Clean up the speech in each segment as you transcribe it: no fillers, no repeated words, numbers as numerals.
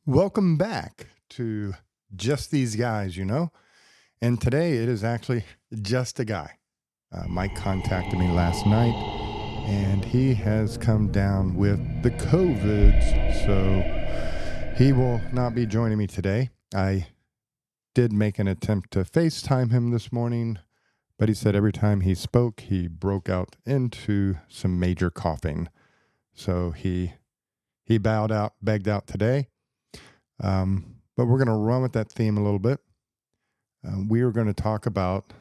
Welcome back to Just These Guys, And today it is actually just a guy. Mike contacted me last night and he has come down with the COVIDs, so he will not be joining me today. I did make an attempt to FaceTime him this morning, but he said every time he spoke, he broke out into some major coughing. So he begged out today. But we're going to run with that theme a little bit. We are going to talk about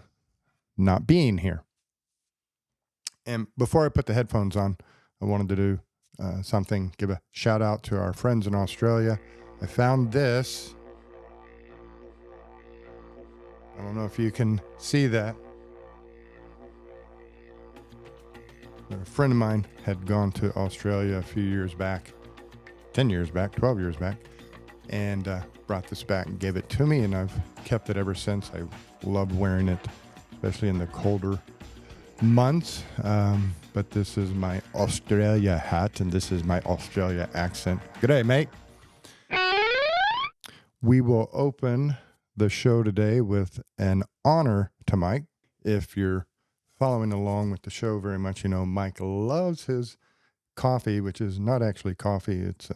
not being here. And before I put the headphones on, I wanted to do give a shout out to our friends in Australia. I found this. I don't know if you can see that. A friend of mine had gone to Australia a few years back, 10 years back, 12 years back, and brought this back and gave it to me, and I've kept it ever since. I love wearing it, especially in the colder months. But this is my Australia hat, and this is my Australia accent. G'day, mate. We will open the show today with an honor to Mike. If you're following along with the show very much, Mike loves his coffee, which is not actually coffee. It's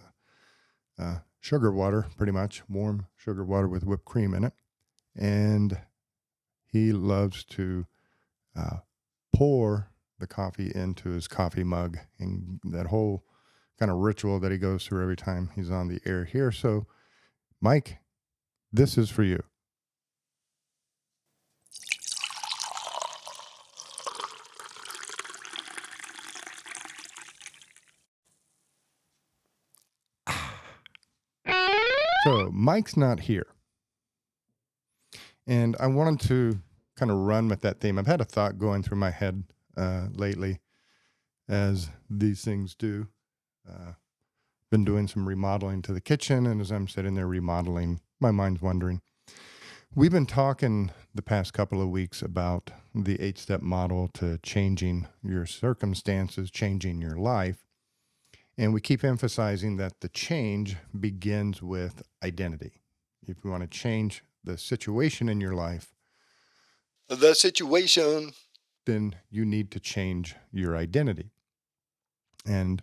sugar water, pretty much, warm sugar water with whipped cream in it. And he loves to pour the coffee into his coffee mug, and that whole kind of ritual that he goes through every time he's on the air here. So, Mike, this is for you. So Mike's not here. And I wanted to kind of run with that theme. I've had a thought going through my head lately, as these things do. Been doing some remodeling to the kitchen, and as I'm sitting there remodeling, my mind's wandering. We've been talking the past couple of weeks about the 8-step model to changing your circumstances, changing your life. And we keep emphasizing that the change begins with identity. If you want to change the situation in your life, then you need to change your identity. And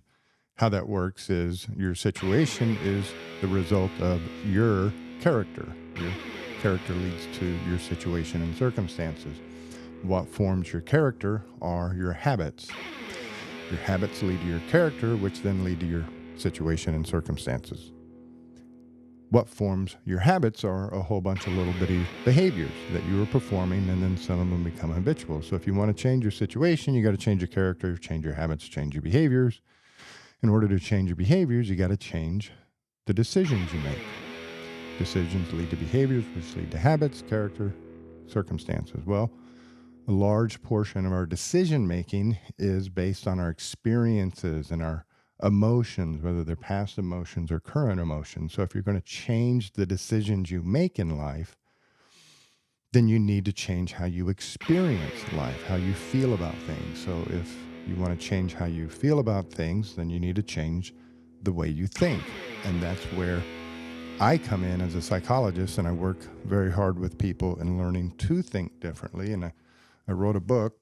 how that works is your situation is the result of your character. Your character leads to your situation and circumstances. What forms your character are your habits. Your habits lead to your character, which then lead to your situation and circumstances. What forms your habits are a whole bunch of little bitty behaviors that you are performing, and then some of them become habitual. So if you want to change your situation, you got to change your character, change your habits, change your behaviors. In order to change your behaviors, you got to change the decisions you make. Decisions lead to behaviors, which lead to habits, character, circumstances. Well, a large portion of our decision making is based on our experiences and our emotions, whether they're past emotions or current emotions. So if you're going to change the decisions you make in life, then you need to change how you experience life, how you feel about things. So if you want to change how you feel about things, then you need to change the way you think. And that's where I come in as a psychologist, and I work very hard with people in learning to think differently. And I wrote a book,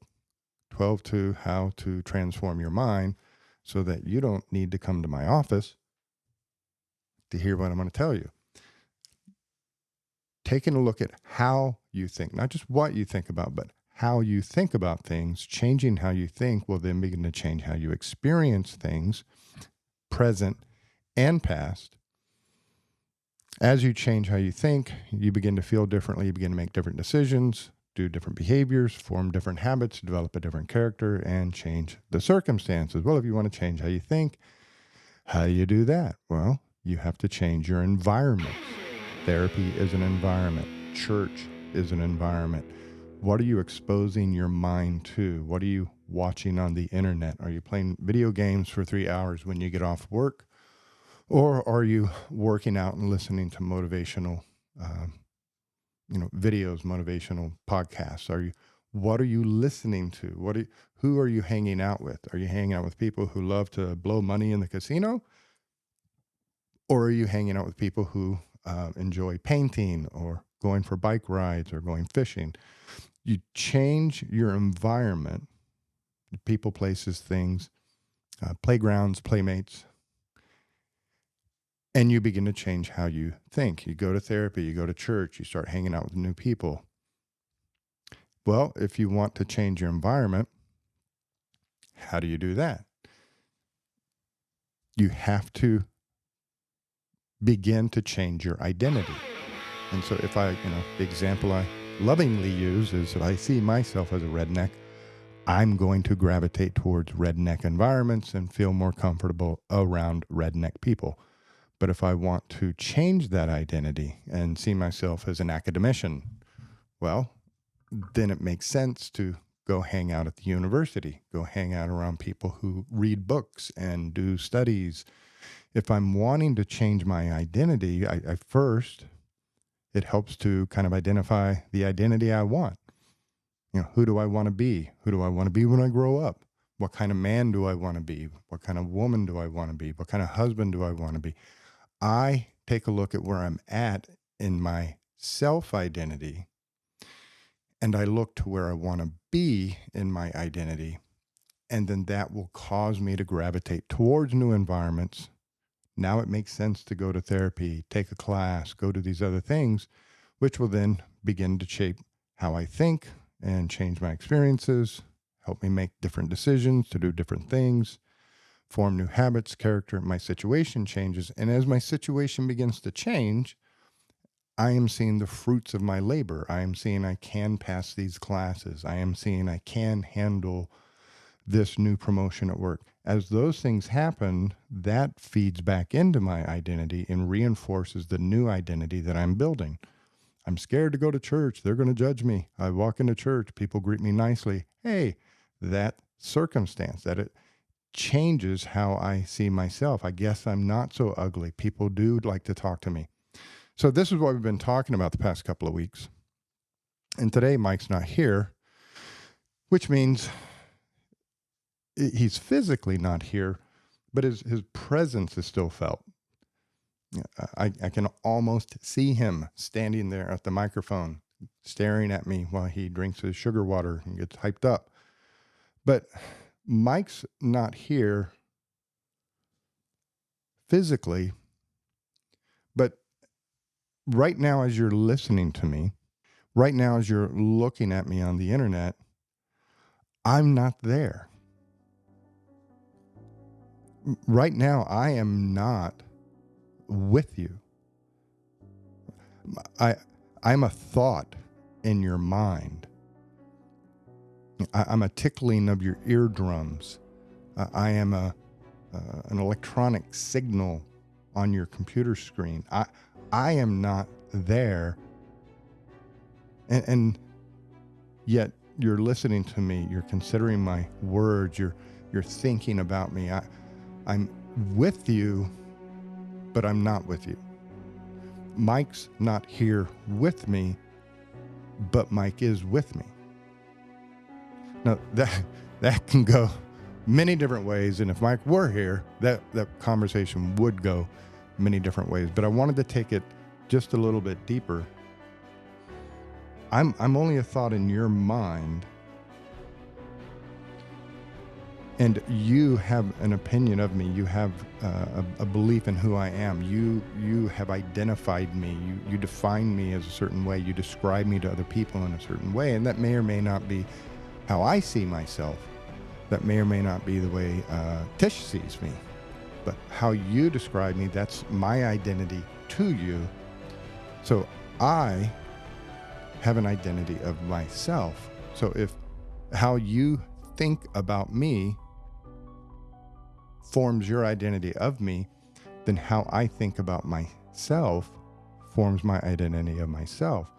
12 to How to Transform Your Mind, so that you don't need to come to my office to hear what I'm going to tell you. Taking a look at how you think, not just what you think about, but how you think about things, changing how you think will then begin to change how you experience things, present and past. As you change how you think, you begin to feel differently, you begin to make different decisions, do different behaviors, form different habits, develop a different character, and change the circumstances. Well, if you want to change how you think, how do you do that? Well, you have to change your environment. Therapy is an environment. Church is an environment. What are you exposing your mind to? What are you watching on the internet? Are you playing video games for 3 hours when you get off work? Or are you working out and listening to motivational videos, motivational podcasts? What are you listening to? Who are you hanging out with? Are you hanging out with people who love to blow money in the casino? Or are you hanging out with people who enjoy painting or going for bike rides or going fishing? You change your environment, people, places, things, playgrounds, playmates, and you begin to change how you think. You go to therapy, you go to church, you start hanging out with new people. Well, if you want to change your environment, how do you do that? You have to begin to change your identity. And so if the example I lovingly use is if I see myself as a redneck, I'm going to gravitate towards redneck environments and feel more comfortable around redneck people. But if I want to change that identity and see myself as an academician, well, then it makes sense to go hang out at the university, go hang out around people who read books and do studies. If I'm wanting to change my identity, I first, it helps to kind of identify the identity I want. Who do I want to be? Who do I want to be when I grow up? What kind of man do I want to be? What kind of woman do I want to be? What kind of husband do I want to be? I take a look at where I'm at in my self-identity, and I look to where I want to be in my identity, and then that will cause me to gravitate towards new environments. Now it makes sense to go to therapy, take a class, go to these other things, which will then begin to shape how I think and change my experiences, help me make different decisions to do different things, form new habits, character. My situation changes. And as my situation begins to change, I am seeing the fruits of my labor. I am seeing I can pass these classes. I am seeing I can handle this new promotion at work. As those things happen, that feeds back into my identity and reinforces the new identity that I'm building. I'm scared to go to church. They're going to judge me. I walk into church. People greet me nicely. Hey, that circumstance, that it changes how I see myself. I guess I'm not so ugly. People do like to talk to me. So this is what we've been talking about the past couple of weeks. And today Mike's not here, which means he's physically not here, but his presence is still felt. I can almost see him standing there at the microphone, staring at me while he drinks his sugar water and gets hyped up. But Mike's not here physically, but right now as you're listening to me, right now as you're looking at me on the internet, I'm not there. Right now, I am not with you. I'm a thought in your mind. I'm a tickling of your eardrums. I am an electronic signal on your computer screen. I am not there. And yet you're listening to me. You're considering my words. You're thinking about me. I'm with you, but I'm not with you. Mike's not here with me, but Mike is with me. Now, that can go many different ways, and if Mike were here, that conversation would go many different ways. But I wanted to take it just a little bit deeper. I'm only a thought in your mind, and you have an opinion of me. You have a belief in who I am. You have identified me. You define me as a certain way. You describe me to other people in a certain way, and that may or may not be how I see myself. That may or may not be the way Tish sees me. But how you describe me, that's my identity to you. So I have an identity of myself. So if how you think about me forms your identity of me, then how I think about myself forms my identity of myself.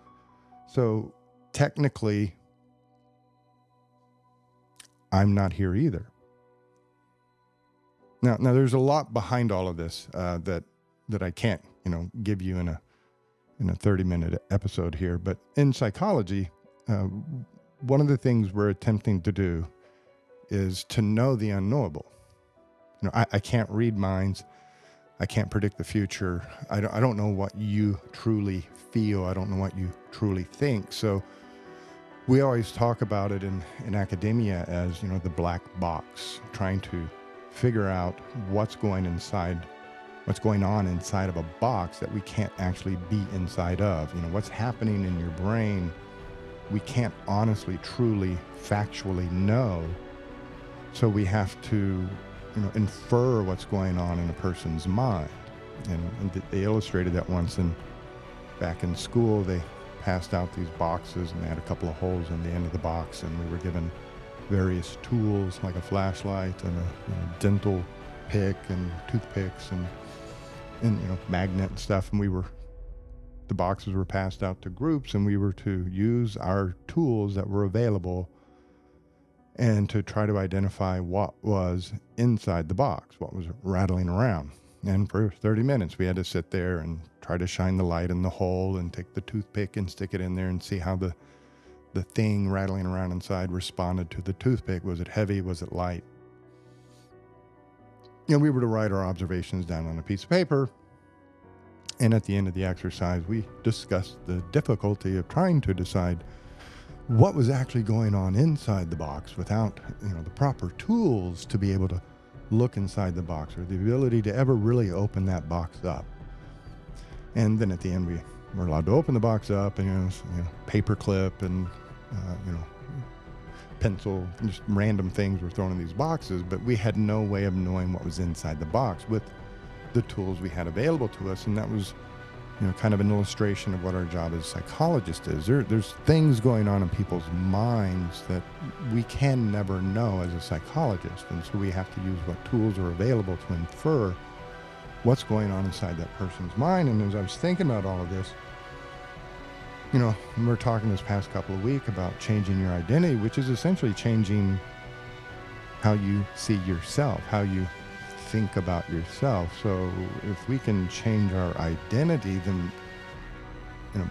So technically, I'm not here either. Now there's a lot behind all of this that I can't, give you in a 30-minute episode here. But in psychology, one of the things we're attempting to do is to know the unknowable. I can't read minds. I can't predict the future. I don't know what you truly feel. I don't know what you truly think. So we always talk about it in academia as, the black box, trying to figure out what's going on inside of a box that we can't actually be inside of. What's happening in your brain, we can't honestly, truly, factually know. So we have to, infer what's going on in a person's mind. And they illustrated that once back in school. They passed out these boxes and they had a couple of holes in the end of the box, and we were given various tools like a flashlight and a dental pick and toothpicks and magnet and stuff. And the boxes were passed out to groups, and we were to use our tools that were available and to try to identify what was inside the box, what was rattling around. And for 30 minutes, we had to sit there and try to shine the light in the hole and take the toothpick and stick it in there and see how the thing rattling around inside responded to the toothpick. Was it heavy? Was it light? We were to write our observations down on a piece of paper. And at the end of the exercise, we discussed the difficulty of trying to decide what was actually going on inside the box without, the proper tools to be able to look inside the box, or the ability to ever really open that box up. And then at the end, we were allowed to open the box up, and paper clip and pencil, just random things were thrown in these boxes, but we had no way of knowing what was inside the box with the tools we had available to us. And that was kind of an illustration of what our job as psychologists is. There's things going on in people's minds that we can never know as a psychologist. And so we have to use what tools are available to infer what's going on inside that person's mind. And as I was thinking about all of this, we were talking this past couple of weeks about changing your identity, which is essentially changing how you see yourself, how you think about yourself. So if we can change our identity, then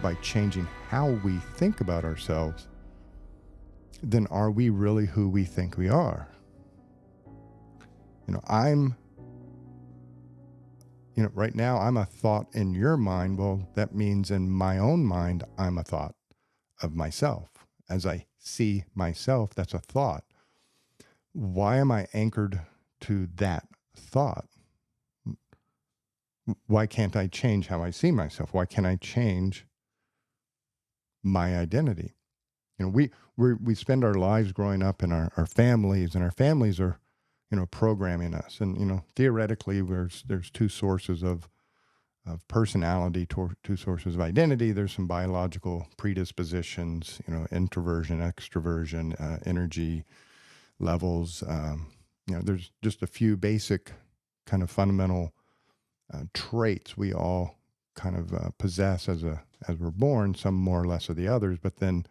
by changing how we think about ourselves, then are we really who we think we are? Right now I'm a thought in your mind. Well, that means in my own mind I'm a thought of myself. As I see myself, that's a thought. Why am I anchored to that thought? Why can't I change how I see myself? Why can't I change my identity? We spend our lives growing up in our families, and our families are programming us. And theoretically there's two sources of personality, two sources of identity. There's some biological predispositions, introversion, extroversion, energy levels. There's just a few basic kind of fundamental traits we all kind of possess as we're born, some more or less of the others, but then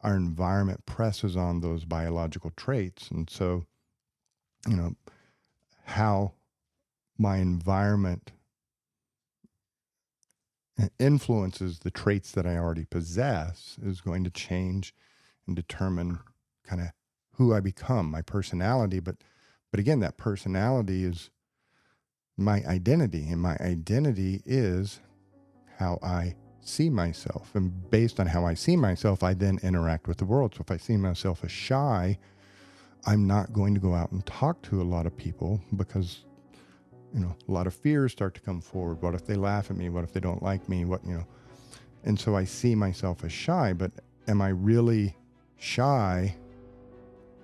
our environment presses on those biological traits. And so, how my environment influences the traits that I already possess is going to change and determine kind of who I become, my personality. But again, that personality is my identity, and my identity is how I see myself. And based on how I see myself, I then interact with the world. So if I see myself as shy, I'm not going to go out and talk to a lot of people because, a lot of fears start to come forward. What if they laugh at me? What if they don't like me? And so I see myself as shy, but am I really shy,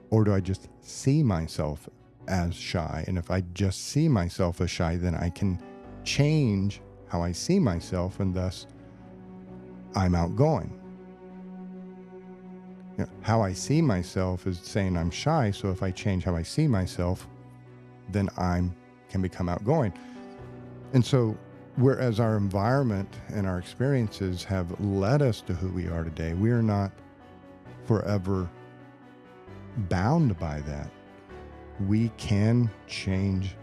or do I just see myself as shy? And if I just see myself as shy, then I can change how I see myself, and thus I'm outgoing. How I see myself is saying I'm shy, so if I change how I see myself, then I can become outgoing. And so whereas our environment and our experiences have led us to who we are today, we are not forever bound by that. We can change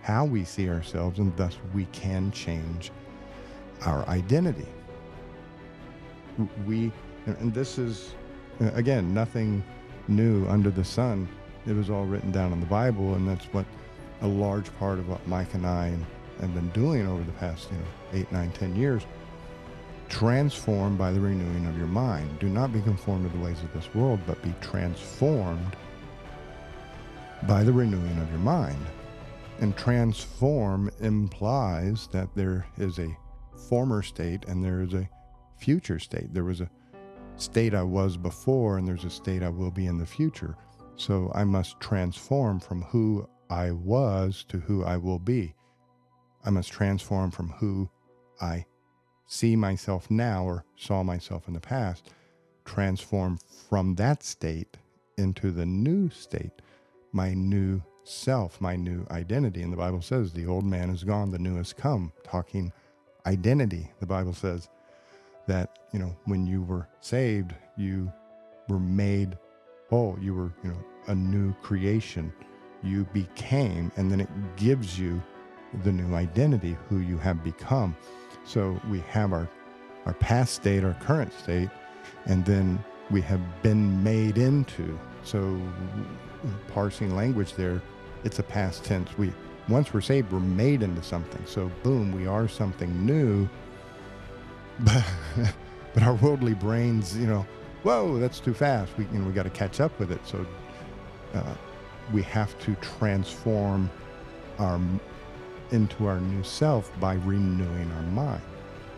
how we see ourselves, and thus we can change our identity. And this is, again, nothing new under the sun. It was all written down in the Bible, and that's what a large part of what Mike and I I've been doing over the past 8, 9, 10 years. Transformed by the renewing of your mind. Do not be conformed to the ways of this world, but be transformed by the renewing of your mind. And transform implies that there is a former state and there is a future state. There was a state I was before, and there's a state I will be in the future. So I must transform from who I was to who I will be. I must transform from who I see myself now or saw myself in the past, transform from that state into the new state, my new self, my new identity. And the Bible says the old man is gone, the new has come. Talking identity, the Bible says that, when you were saved, you were made whole. You were, a new creation. You became, and then it gives you the new identity, who you have become. So we have our past state, our current state, and then we have been made into. So parsing language there, it's a past tense. Once we're saved, we're made into something. So boom, we are something new. But our worldly brains, whoa, that's too fast. We got to catch up with it. So we have to transform into our new self by renewing our mind.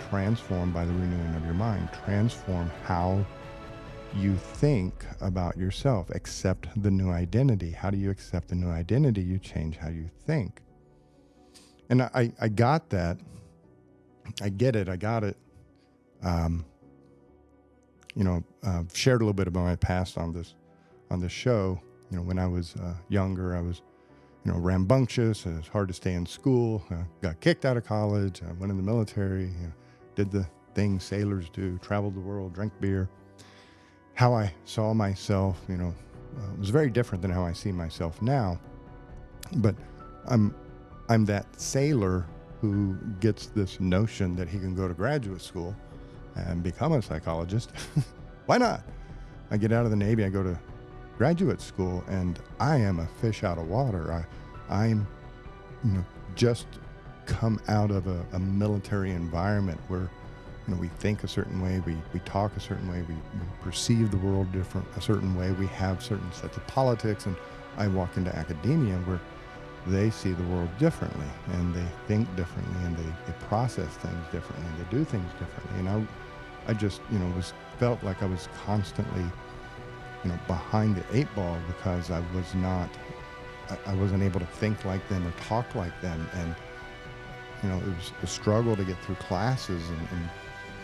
Transform by the renewing of your mind. Transform how you think about yourself. Accept the new identity. How do you accept the new identity? You change how you think. And I got that. I get it. I got it. Shared a little bit about my past on this show. When I was younger, I was rambunctious. It was hard to stay in school. Got kicked out of college. I went in the military. Did the things sailors do. Traveled the world. Drank beer. How I saw myself, was very different than how I see myself now. But I'm that sailor who gets this notion that he can go to graduate school and become a psychologist. Why not? I get out of the Navy. I go to graduate school, and I am a fish out of water. I'm just come out of a military environment where we think a certain way, we talk a certain way, we perceive the world a certain way, we have certain sets of politics. And I walk into academia where they see the world differently, and they think differently, and they process things differently, and they do things differently. And I just felt like I was constantly behind the 8 ball, because I wasn't able to think like them or talk like them. And it was a struggle to get through classes and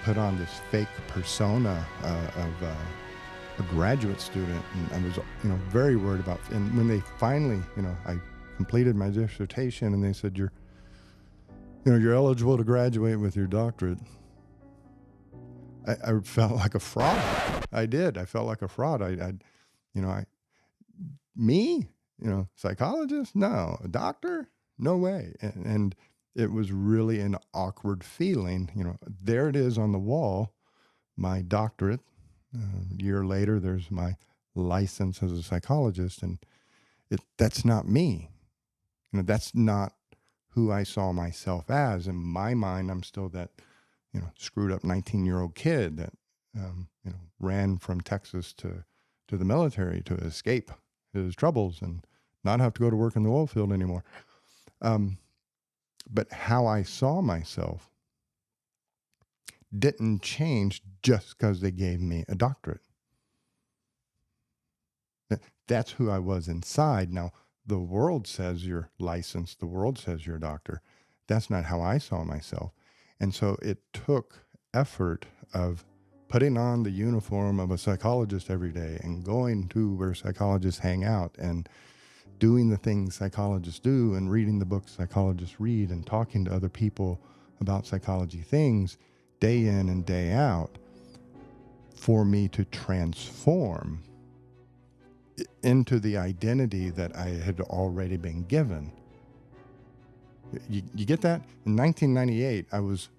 put on this fake persona of a graduate student. And I was very worried about, and when they finally I completed my dissertation, and they said, you're eligible to graduate with your doctorate, I felt like a fraud. I did. I felt like a fraud. Me, psychologist? No. A doctor? No way. And it was really an awkward feeling. There it is on the wall, my doctorate. A year later, there's my license as a psychologist, and that's not me. That's not who I saw myself as. In my mind, I'm still that screwed up 19-year-old kid that ran from Texas to the military to escape his troubles and not have to go to work in the oil field anymore. But how I saw myself didn't change just because they gave me a doctorate. That's who I was inside. Now, the world says you're licensed. The world says you're a doctor. That's not how I saw myself. And so it took effort of putting on the uniform of a psychologist every day and going to where psychologists hang out and doing the things psychologists do and reading the books psychologists read and talking to other people about psychology things day in and day out for me to transform into the identity that I had already been given. You get that? In 1998, I was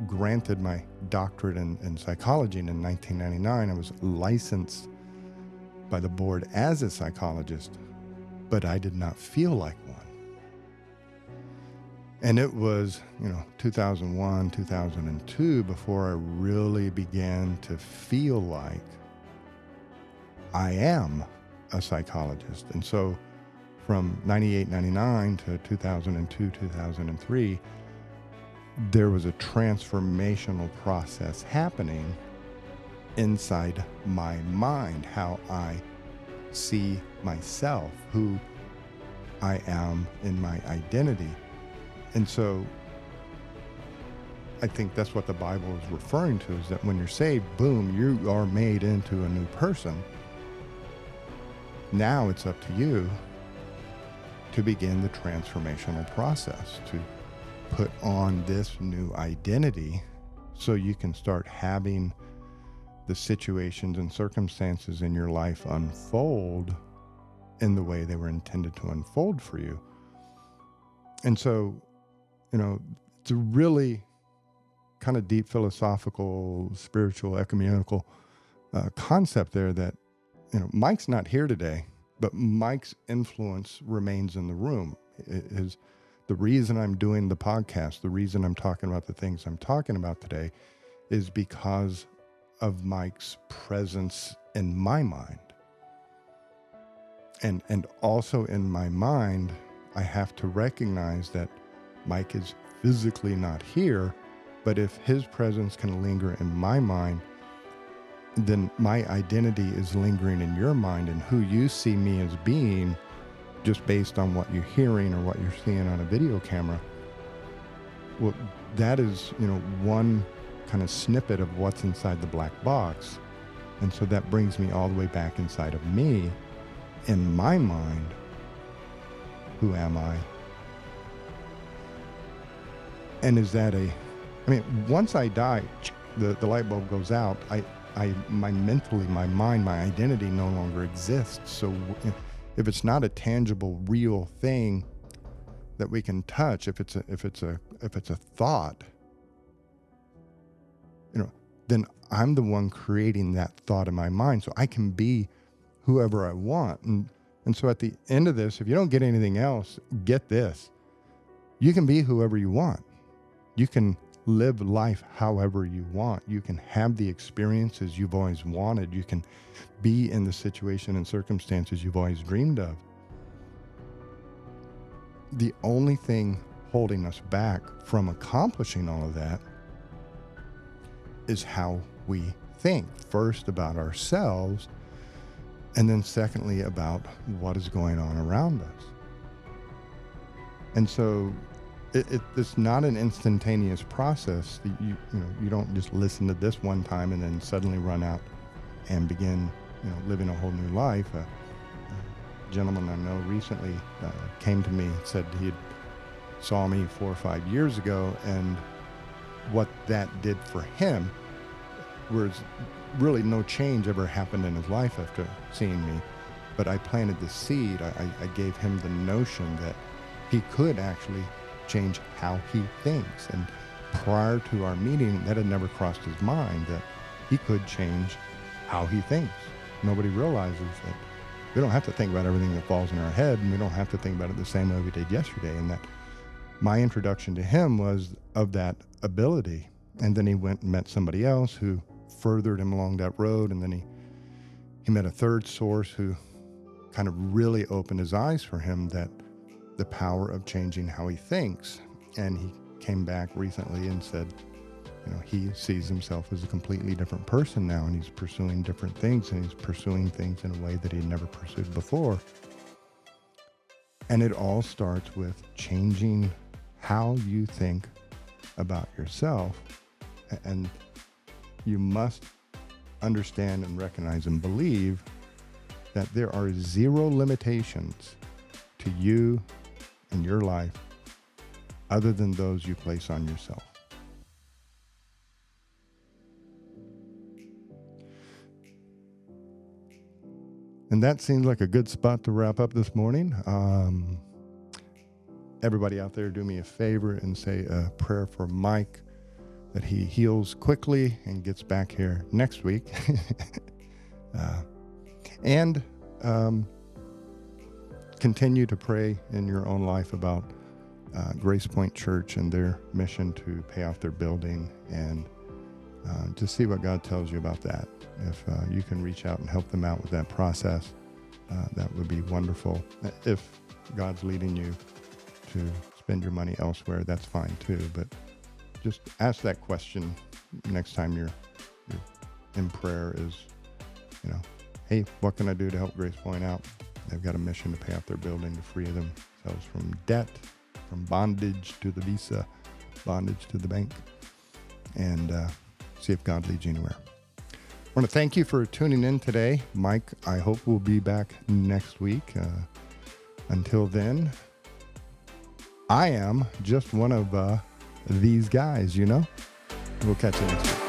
granted my doctorate in psychology, and in 1999, I was licensed by the board as a psychologist, but I did not feel like one. And it was, 2001, 2002 before I really began to feel like I am a psychologist. And so from 98, 99 to 2002, 2003, there was a transformational process happening inside my mind, how I see myself, who I am in my identity. And so I think that's what the Bible is referring to, is that when you're saved, boom, you are made into a new person. Now it's up to you to begin the transformational process, to put on this new identity so you can start having the situations and circumstances in your life unfold in the way they were intended to unfold for you. And so, it's a really kind of deep philosophical, spiritual, ecumenical concept there that, Mike's not here today, but Mike's influence remains in the room. The reason I'm doing the podcast, the reason I'm talking about the things I'm talking about today is because of Mike's presence in my mind. And also in my mind, I have to recognize that Mike is physically not here, but if his presence can linger in my mind, then my identity is lingering in your mind, and who you see me as being, just based on what you're hearing or what you're seeing on a video camera. Well, that is, one kind of snippet of what's inside the black box. And so that brings me all the way back inside of me. In my mind, who am I? And is that once I die, the light bulb goes out, my mind, my identity no longer exists. So if it's not a tangible, real thing that we can touch, if it's a thought, then I'm the one creating that thought in my mind. So I can be whoever I want. And so at the end of this, if you don't get anything else, get this. You can be whoever you want. You can live life however you want. You can have the experiences you've always wanted. You can be in the situation and circumstances you've always dreamed of. The only thing holding us back from accomplishing all of that is how we think. First, about ourselves, and then secondly, about what is going on around us. And so it's not an instantaneous process. You don't just listen to this one time and then suddenly run out and begin living a whole new life. A gentleman I know recently came to me, said he saw me 4 or 5 years ago, and what that did for him was really no change ever happened in his life after seeing me. But I planted the seed. I gave him the notion that he could actually change how he thinks. And prior to our meeting, that had never crossed his mind that he could change how he thinks. Nobody realizes that we don't have to think about everything that falls in our head, and we don't have to think about it the same way we did yesterday. And that my introduction to him was of that ability. And then he went and met somebody else who furthered him along that road. And then he met a third source who kind of really opened his eyes for him that the power of changing how he thinks. And he came back recently and said, he sees himself as a completely different person now, and he's pursuing different things, and he's pursuing things in a way that he'd never pursued before. And it all starts with changing how you think about yourself. And you must understand and recognize and believe that there are zero limitations to you and your life other than those you place on yourself. And that seems like a good spot to wrap up this morning. Everybody out there, do me a favor and say a prayer for Mike, that he heals quickly and gets back here next week. And continue to pray in your own life about Grace Point Church and their mission to pay off their building, and just see what God tells you about that. If you can reach out and help them out with that process, that would be wonderful. If God's leading you to spend your money elsewhere, that's fine too. But just ask that question next time you're in prayer is, hey, what can I do to help Grace Point out? They've got a mission to pay off their building, to free themselves from debt, from bondage to the visa, bondage to the bank, and see if God leads you anywhere. I want to thank you for tuning in today. Mike, I hope we'll be back next week. Until then, I am just one of these guys, We'll catch you next week.